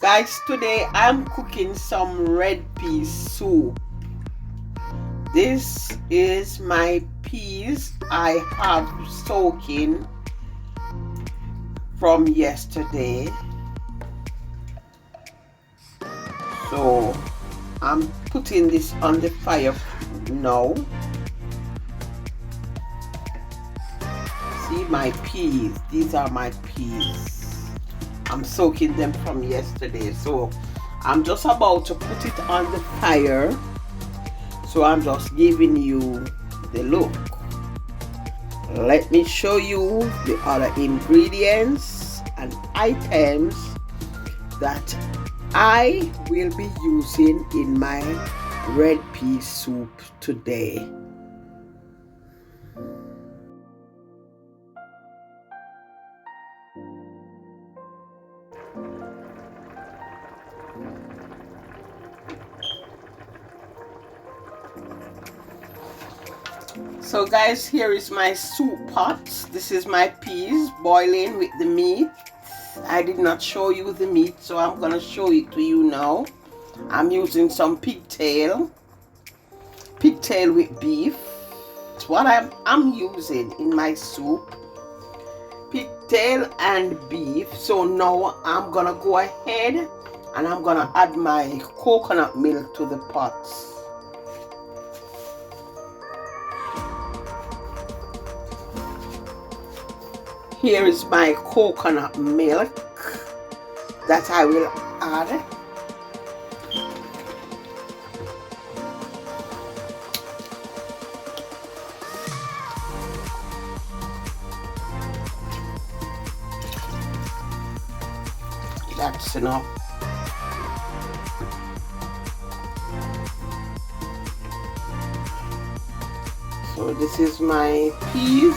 Guys, today I'm cooking some red pea soup. This is my peas I have soaking from yesterday. So I'm putting this on the fire now. See my peas, these are my peas. I'm soaking them from yesterday, so I'm just about to put it on the fire. So I'm just giving you the look. Let me show you the other ingredients and items that I will be using in my red pea soup today. So guys, here is my soup pot. This is my peas boiling with the meat. I did not show you the meat, so I'm gonna show it to you now. I'm using some pigtail with beef. It's what I'm using in my soup. Pigtail and beef. So now I'm gonna go ahead and I'm gonna add my coconut milk to the pot. Here is my coconut milk that I will add. That's enough. So this is my peas.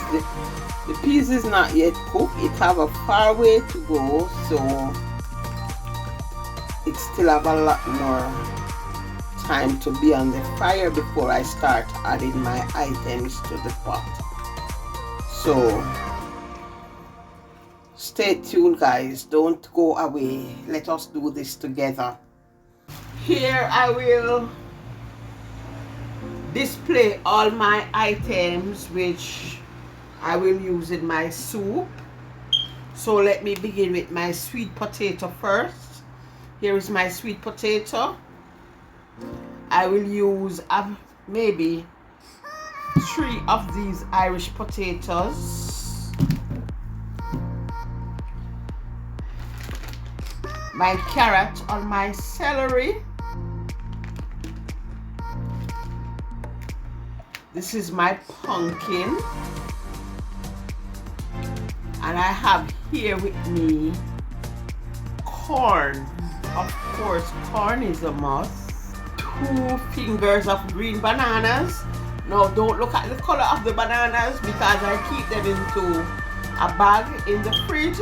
The peas is not yet cooked. It have a far way to go, so it still have a lot more time to be on the fire before I start adding my items to the pot. So stay tuned, guys. Don't go away. Let us do this together. Here I will display all my items which I will use in my soup. So let me begin with my sweet potato first. Here is my sweet potato. I will use maybe 3 of these Irish potatoes. My carrot or my celery. This is my pumpkin. And I have here with me corn. Of course, corn is a must. 2 fingers of green bananas. Now, don't look at the color of the bananas because I keep them into a bag in the fridge.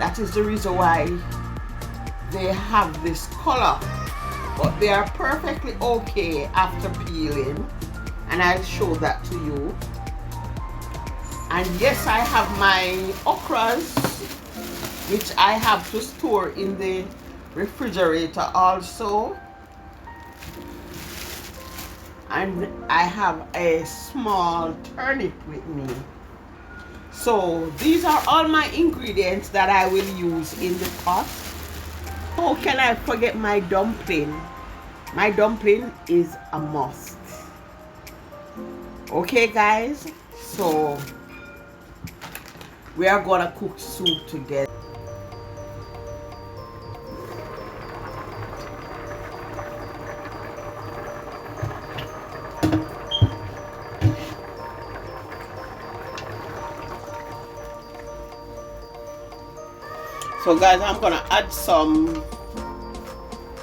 That is the reason why they have this color. But they are perfectly okay after peeling. And I'll show that to you. And yes, I have my okras, which I have to store in the refrigerator also. And I have a small turnip with me. So these are all my ingredients that I will use in the pot. How can I forget my dumpling? My dumpling is a must. Okay, guys, so we are gonna cook soup together. So guys, I'm gonna add some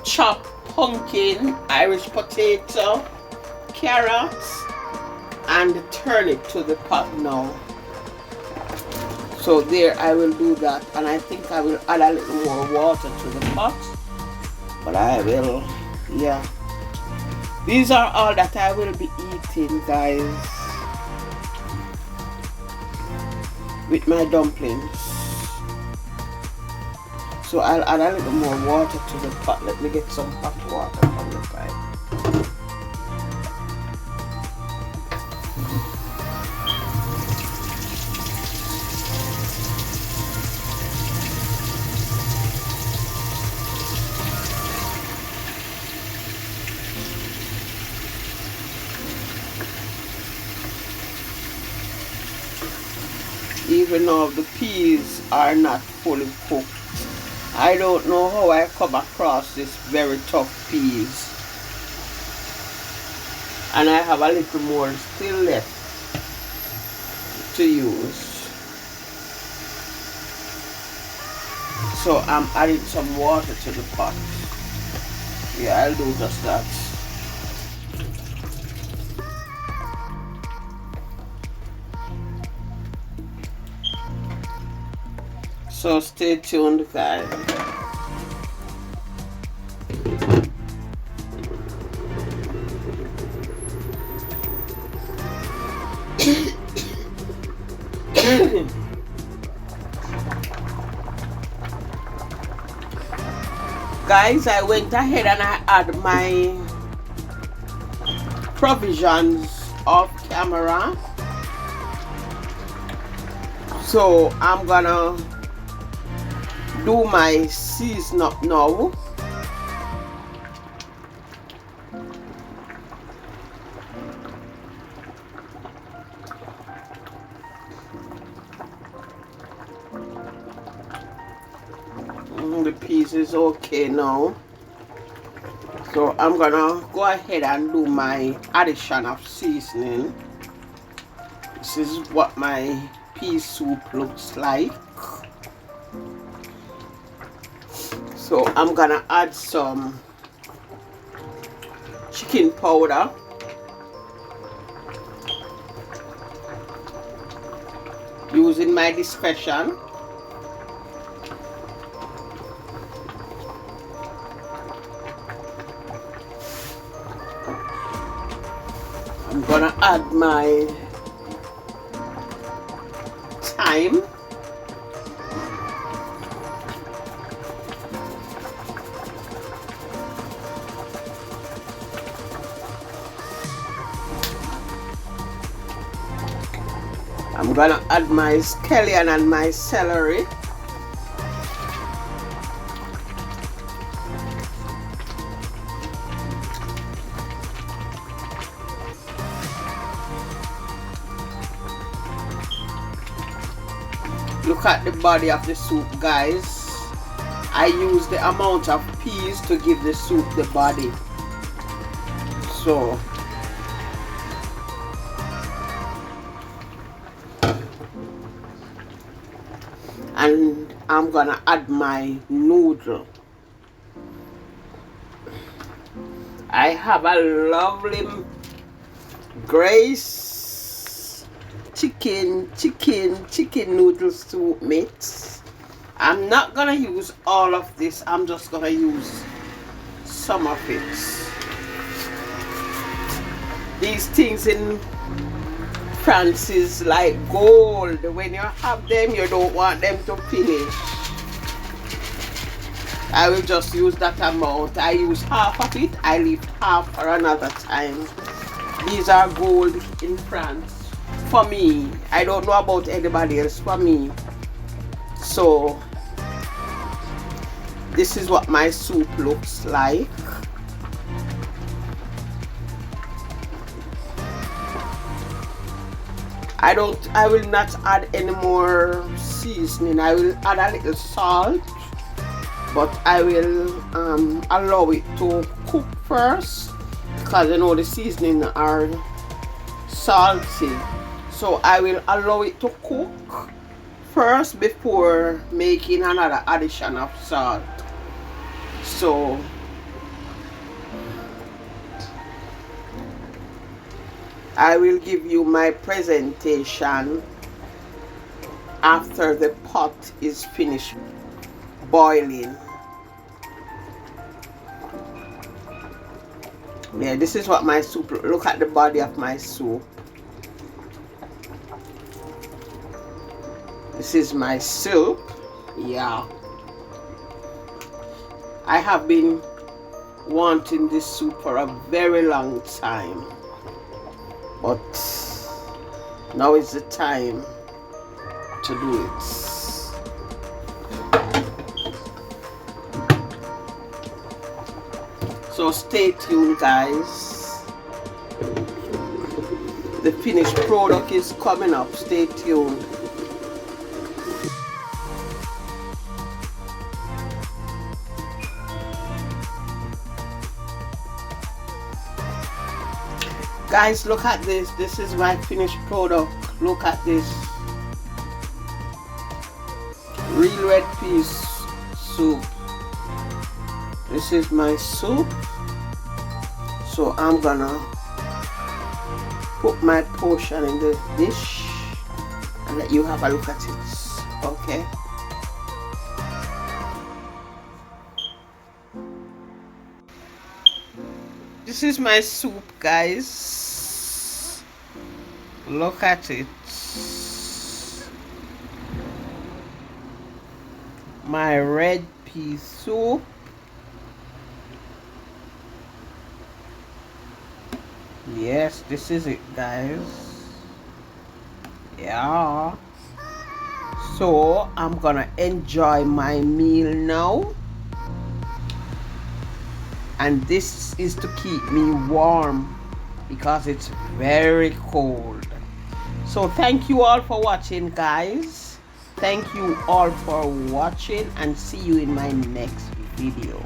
chopped pumpkin, Irish potato, carrots, and turnip to the pot now. So there I will do that, and I think I will add a little more water to the pot, but I will, yeah. These are all that I will be eating, guys, with my dumplings. So I'll add a little more water to the pot. Let me get some hot water from the pipe. Even though the peas are not fully cooked, I don't know how I come across this very tough peas. And I have a little more still left to use. So I'm adding some water to the pot. Yeah, I'll do just that. So stay tuned, guys. Guys, I went ahead and I add my provisions off camera. So I'm gonna do my season up now. The peas is okay now. So I'm gonna go ahead and do my addition of seasoning. This is what my pea soup looks like. So I'm gonna add some chicken powder, using my discretion. I'm gonna add my thyme. I'm gonna add my scallion and my celery. Look at the body of the soup, guys. I use the amount of peas to give the soup the body. So and I'm gonna add my noodle. I have a lovely Grace chicken noodle soup mix. I'm not gonna use all of this. I'm just gonna use some of it. These things in France is like gold. When you have them, you don't want them to finish. I will just use that amount. I use half of it. I leave half for another time. These are gold in France. For me. I don't know about anybody else. For me. So, this is what my soup looks like. I will not add any more seasoning. I will add a little salt, but I will allow it to cook first, because you know the seasoning are salty. So I will allow it to cook first before making another addition of salt. So I will give you my presentation after the pot is finished boiling. Yeah, this is what my soup look at the body of my soup. This is my soup. Yeah. I have been wanting this soup for a very long time, but now is the time to do it. So stay tuned, guys. The finished product is coming up. Stay tuned. Guys, look at this. This is my finished product. Look at this. Real red peas soup. This is my soup. So I'm gonna put my portion in the dish and let you have a look at it. Okay. This is my soup, guys. Look at it. My red pea soup. Yes, this is it, guys. Yeah. So I'm gonna enjoy my meal now. And this is to keep me warm because it's very cold. So thank you all for watching, guys. Thank you all for watching, and see you in my next video.